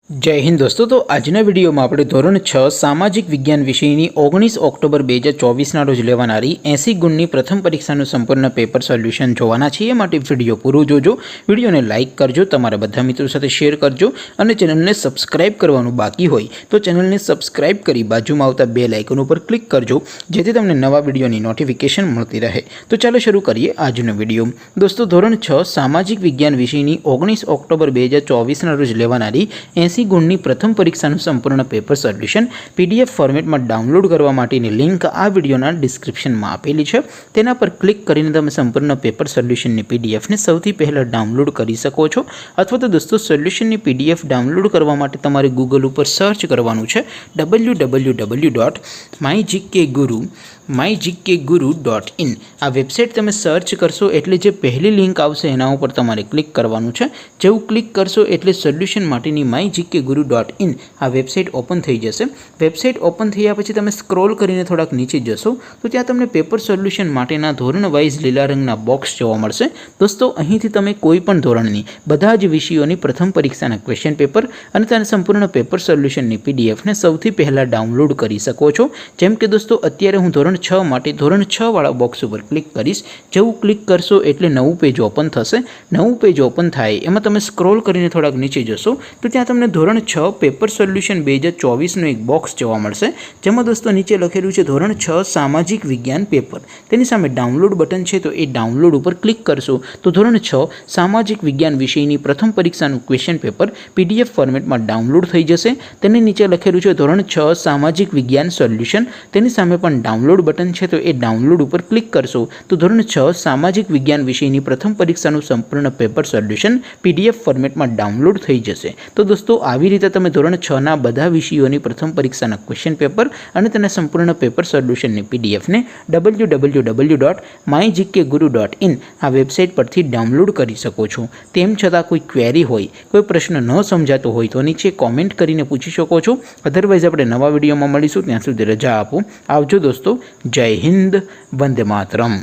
जय हिंद दोस्तों। तो आजना विडियो में આપણે ધોરણ 6 સામાજિક વિજ્ઞાન વિષયની 19 ઓક્ટોબર 2024ના રોજ લેવાનારી 80 ગુણની પ્રથમ પરીક્ષાનું સંપૂર્ણ પેપર સોલ્યુશન જોવાના છીએ। માટે વિડિયો પૂરો જોજો, વિડિયોને લાઈક કરજો, તમારા બધા મિત્રો સાથે શેર કરજો અને ચેનલને સબસ્ક્રાઇબ કરવાનું બાકી હોય તો ચેનલને સબસ્ક્રાઇબ કરી બાજુમાં આવતા બેલ આઇકન ઉપર ક્લિક કરજો જેથી તમને નવા વિડિયોની નોટિફિકેશન મળતી રહે। તો ચાલો શરૂ કરીએ આજનો વિડિયો। દોસ્તો ધોરણ 6 સામાજિક વિજ્ઞાન વિષયની 19 ઓક્ટોબર 2024ના રોજ લેવાનારી 80 ગુણની પ્રથમ પરીક્ષાનું સંપૂર્ણ પેપર સોલ્યુશન પીડીએફ ફોર્મેટમાં ડાઉનલોડ કરવા માટેની લિંક આ વિડિયોના ડિસ્ક્રિપ્શનમાં આપેલી છે। તેના પર ક્લિક કરીને તમે સંપૂર્ણ પેપર સોલ્યુશનની પીડીએફને સૌથી પહેલા ડાઉનલોડ કરી શકો છો। અથવા તો દોસ્તો સોલ્યુશનની પીડીએફ ડાઉનલોડ કરવા માટે તમારે ગૂગલ ઉપર સર્ચ કરવાનું છે www.mygkguru.in। આ વેબસાઇટ તમે સર્ચ કરશો એટલે જે પહેલી લિંક આવશે એના ઉપર તમારે ક્લિક કરવાનું છે। જેવું ક્લિક કરશો એટલે સોલ્યુશન માટેની mygkguru.in આ વેબસાઇટ ઓપન થઈ જશે। વેબસાઇટ ઓપન થયા પછી તમે સ્ક્રોલ કરીને થોડાક નીચે જશો તો ત્યાં તમને પેપર સોલ્યુશન માટેના ધોરણ વાઇઝ લીલા રંગના બોક્સ જોવા મળશે। દોસ્તો અહીંથી તમે કોઈ પણ ધોરણની બધા જ વિષયોની પ્રથમ પરીક્ષાના ક્વેશ્ચન પેપર અને તેના સંપૂર્ણ પેપર સોલ્યુશનની પીડીએફને સૌથી પહેલા ડાઉનલોડ કરી શકો છો। જેમ કે દોસ્તો અત્યારે હું ધોરણ 6 માટે ધોરણ 6 વાળા બોક્સ ઉપર ક્લિક કરીશ। જેવું ક્લિક કરશો એટલે નવું પેજ ઓપન થશે। નવું પેજ ઓપન થાય એમાં તમે સ્ક્રોલ કરીને થોડાક નીચે જશો તો ત્યાં તમને ધોરણ 6 પેપર સોલ્યુશન 2024નું એક બોક્સ જોવા મળશે જેમાં દોસ્તો નીચે લખેલું છે ધોરણ 6 સામાજિક વિજ્ઞાન પેપર। તેની સામે ડાઉનલોડ બટન છે તો એ ડાઉનલોડ ઉપર ક્લિક કરશો તો ધોરણ 6 સામાજિક વિજ્ઞાન વિષયની પ્રથમ પરીક્ષાનું ક્વેશ્ચન પેપર પીડીએફ ફોર્મેટમાં ડાઉનલોડ થઈ જશે। તેની નીચે લખેલું છે ધોરણ 6 સામાજિક વિજ્ઞાન સોલ્યુશન। તેની સામે પણ ડાઉનલોડ બટન છે તો એ ડાઉનલોડ ઉપર ક્લિક કરશો તો ધોરણ 6 સામાજિક વિજ્ઞાન વિષયની પ્રથમ પરીક્ષાનું સંપૂર્ણ પેપર સોલ્યુશન પીડીએફ ફોર્મેટમાં ડાઉનલોડ થઈ જશે। તો દોસ્તો આવી રીતે તમે ધોરણ 6 ના બધા વિષયોની પ્રથમ પરીક્ષાના ક્વેશ્ચન પેપર અને તેના સંપૂર્ણ પેપર સોલ્યુશનની પીડીએફને www.mygkguru.in આ વેબસાઇટ પરથી ડાઉનલોડ કરી શકો છો। તેમ છતાં કોઈ ક્વેરી હોય, કોઈ પ્રશ્ન ન સમજાતો હોય તો નીચે કોમેન્ટ કરીને પૂછી શકો છો। અધરવાઇઝ આપણે નવા વિડીયોમાં મળીશું, ત્યાં સુધી રજા આપો। આવજો દોસ્તો। જય હિન્દ, વંદે માતરમ।